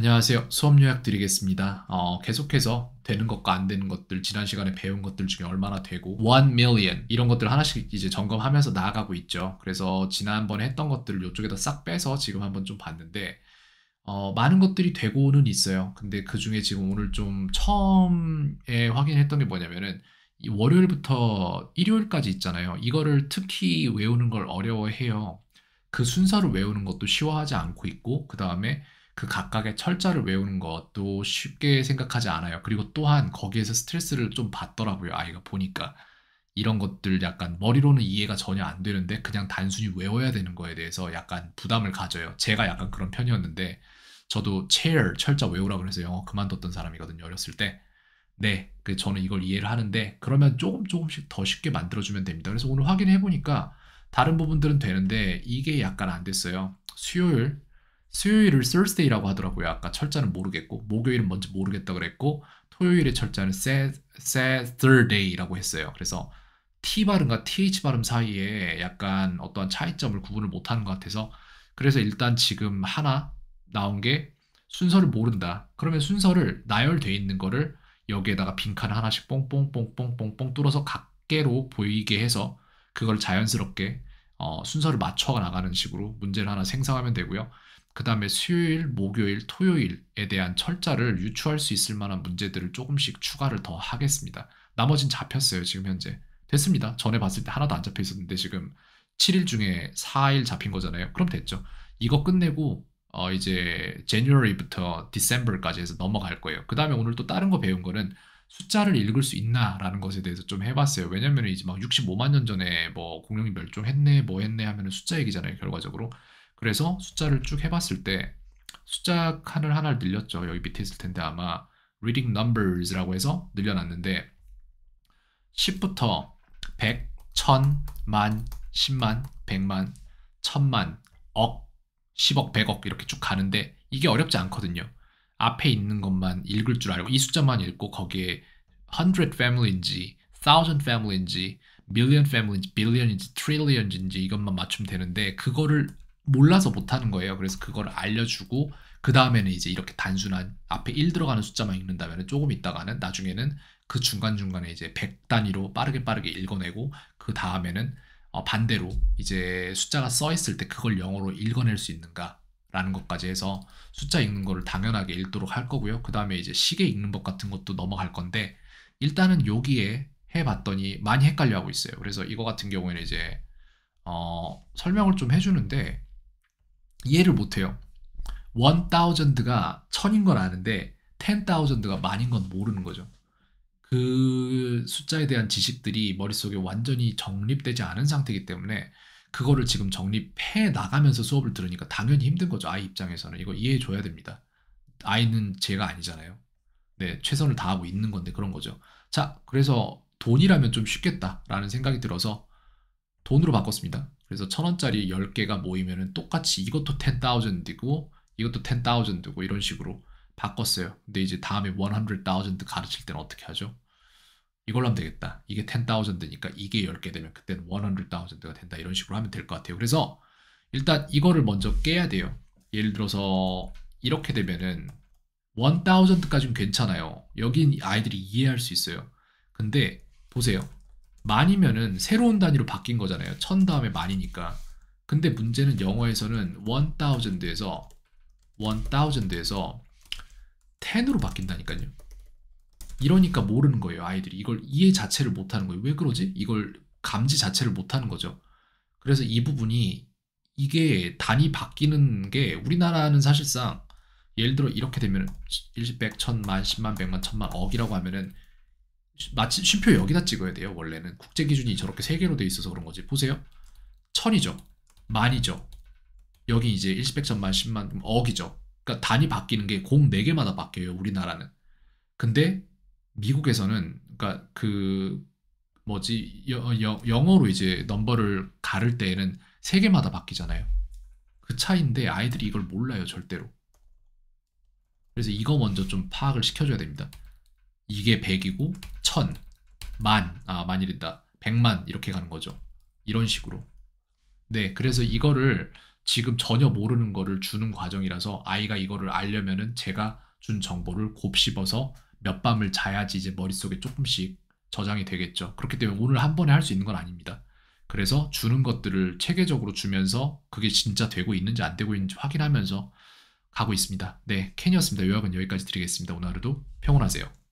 안녕하세요. 수업 요약 드리겠습니다. 계속해서 되는 것과 안 되는 것들, 지난 시간에 배운 것들 중에 얼마나 되고, 1 million, 이런 것들 하나씩 이제 점검하면서 나아가고 있죠. 그래서 지난번에 했던 것들을 이쪽에다 싹 빼서 지금 한번 좀 봤는데, 많은 것들이 되고는 있어요. 근데 그 중에 지금 오늘 좀 처음에 확인했던 게 뭐냐면은, 이 월요일부터 일요일까지 있잖아요. 이거를 특히 외우는 걸 어려워해요. 그 순서를 외우는 것도 쉬워하지 않고 있고, 그 다음에 그 각각의 철자를 외우는 것도 쉽게 생각하지 않아요. 그리고 또한 거기에서 스트레스를 좀 받더라고요. 아이가 보니까. 이런 것들 약간 머리로는 이해가 전혀 안 되는데 그냥 단순히 외워야 되는 거에 대해서 약간 부담을 가져요. 제가 약간 그런 편이었는데 저도 chair 철자 외우라 그래서 영어 그만뒀던 사람이거든요. 어렸을 때. 네, 저는 이걸 이해를 하는데 그러면 조금씩 더 쉽게 만들어주면 됩니다. 그래서 오늘 확인해 보니까 다른 부분들은 되는데 이게 약간 안 됐어요. 수요일을 Thursday라고 하더라고요. 아까 철자는 모르겠고 목요일은 뭔지 모르겠다 그랬고 토요일의 철자는 Saturday라고 했어요. 그래서 T 발음과 TH 발음 사이에 약간 어떠한 차이점을 구분을 못하는 것 같아서 그래서 일단 지금 하나 나온 게 순서를 모른다. 그러면 순서를 나열돼 있는 거를 여기에다가 빈칸 하나씩 뽕뽕뽕뽕뽕뽕 뚫어서 각개로 보이게 해서 그걸 자연스럽게 순서를 맞춰 나가는 식으로 문제를 하나 생성하면 되고요. 그 다음에 수요일, 목요일, 토요일에 대한 철자를 유추할 수 있을 만한 문제들을 조금씩 추가를 더 하겠습니다. 나머진 잡혔어요, 지금 현재. 됐습니다. 전에 봤을 때 하나도 안 잡혀 있었는데 지금 7일 중에 4일 잡힌 거잖아요. 그럼 됐죠. 이거 끝내고 이제 January부터 December까지 해서 넘어갈 거예요. 그 다음에 오늘 또 다른 거 배운 거는 숫자를 읽을 수 있나라는 것에 대해서 좀 해봤어요. 왜냐면 이제 막 65만 년 전에 뭐 공룡이 멸종했네, 뭐 했네 하면은 숫자 얘기잖아요, 결과적으로. 그래서 숫자를 쭉 해봤을 때 숫자 칸을 하나를 늘렸죠. 여기 밑에 있을 텐데 아마 reading numbers라고 해서 늘려놨는데 10부터 100, 1000, 만, 10만, 100만, 1000만, 억, 10억, 100억 이렇게 쭉 가는데 이게 어렵지 않거든요. 앞에 있는 것만 읽을 줄 알고 이 숫자만 읽고 거기에 100 family인지 1000 family인지 million family인지 billion인지 trillion인지 이것만 맞추면 되는데 그거를 몰라서 못하는 거예요. 그래서 그걸 알려주고 그 다음에는 이제 이렇게 단순한 앞에 1 들어가는 숫자만 읽는다면 조금 있다가는 나중에는 그 중간중간에 이제 100 단위로 빠르게 읽어내고 그 다음에는 반대로 이제 숫자가 써 있을 때 그걸 영어로 읽어낼 수 있는가 라는 것까지 해서 숫자 읽는 거를 당연하게 읽도록 할 거고요. 그 다음에 이제 시계 읽는 법 같은 것도 넘어갈 건데 일단은 여기에 해봤더니 많이 헷갈려 하고 있어요. 그래서 이거 같은 경우에는 이제 설명을 좀 해주는데 이해를 못해요. 1000가 1000인 건 아는데 10,000가 만인 건 모르는 거죠. 그 숫자에 대한 지식들이 머릿속에 완전히 정립되지 않은 상태이기 때문에 그거를 지금 정립해 나가면서 수업을 들으니까 당연히 힘든 거죠. 아이 입장에서는. 이거 이해해 줘야 됩니다. 아이는 제가 아니잖아요. 네, 최선을 다하고 있는 건데 그런 거죠. 자, 그래서 돈이라면 좀 쉽겠다라는 생각이 들어서 돈으로 바꿨습니다. 그래서 1000원짜리 10개가 모이면은 똑같이 이것도 10,000이고 이것도 10,000이고 이런 식으로 바꿨어요. 근데 이제 다음에 100,000 가르칠 때는 어떻게 하죠? 이걸로 하면 되겠다. 이게 10,000니까 이게 10개 되면 그때는 100,000가 된다. 이런 식으로 하면 될 것 같아요. 그래서 일단 이거를 먼저 깨야 돼요. 예를 들어서 이렇게 되면은 1000까지는 괜찮아요. 여긴 아이들이 이해할 수 있어요. 근데 보세요. 만이면은 새로운 단위로 바뀐 거잖아요. 1000 다음에 만이니까. 근데 문제는 영어에서는 1000에서 10으로 바뀐다니까요. 이러니까 모르는 거예요, 아이들이. 이걸 이해 자체를 못하는 거예요. 왜 그러지? 이걸 감지 자체를 못하는 거죠. 그래서 이 부분이 이게 단위 바뀌는 게 우리나라는 사실상 예를 들어 이렇게 되면 1, 100, 1000만, 10만, 100만, 1000만, 억이라고 하면은 마치 쉼표 여기다 찍어야 돼요. 원래는 국제 기준이 저렇게 세 개로 돼 있어서 그런 거지. 보세요. 천이죠. 만이죠. 여기 이제 1, 100, 1000만, 10만, 억이죠. 그러니까 단위 바뀌는 게 공 4개마다 바뀌어요. 우리나라는. 근데 미국에서는 그러니까 그 뭐지 영어로 이제 넘버를 가를 때에는 3개마다 바뀌잖아요. 그 차이인데 아이들이 이걸 몰라요, 절대로. 그래서 이거 먼저 좀 파악을 시켜줘야 됩니다. 이게 100이고 1000, 만, 만이랬다. 100만 이렇게 가는 거죠. 이런 식으로. 네, 그래서 이거를 지금 전혀 모르는 거를 주는 과정이라서 아이가 이거를 알려면은 제가 준 정보를 곱씹어서 몇 밤을 자야지 이제 머릿속에 조금씩 저장이 되겠죠. 그렇기 때문에 오늘 한 번에 할 수 있는 건 아닙니다. 그래서 주는 것들을 체계적으로 주면서 그게 진짜 되고 있는지 안 되고 있는지 확인하면서 가고 있습니다. 네, 캔이었습니다. 요약은 여기까지 드리겠습니다. 오늘 하루도 평온하세요.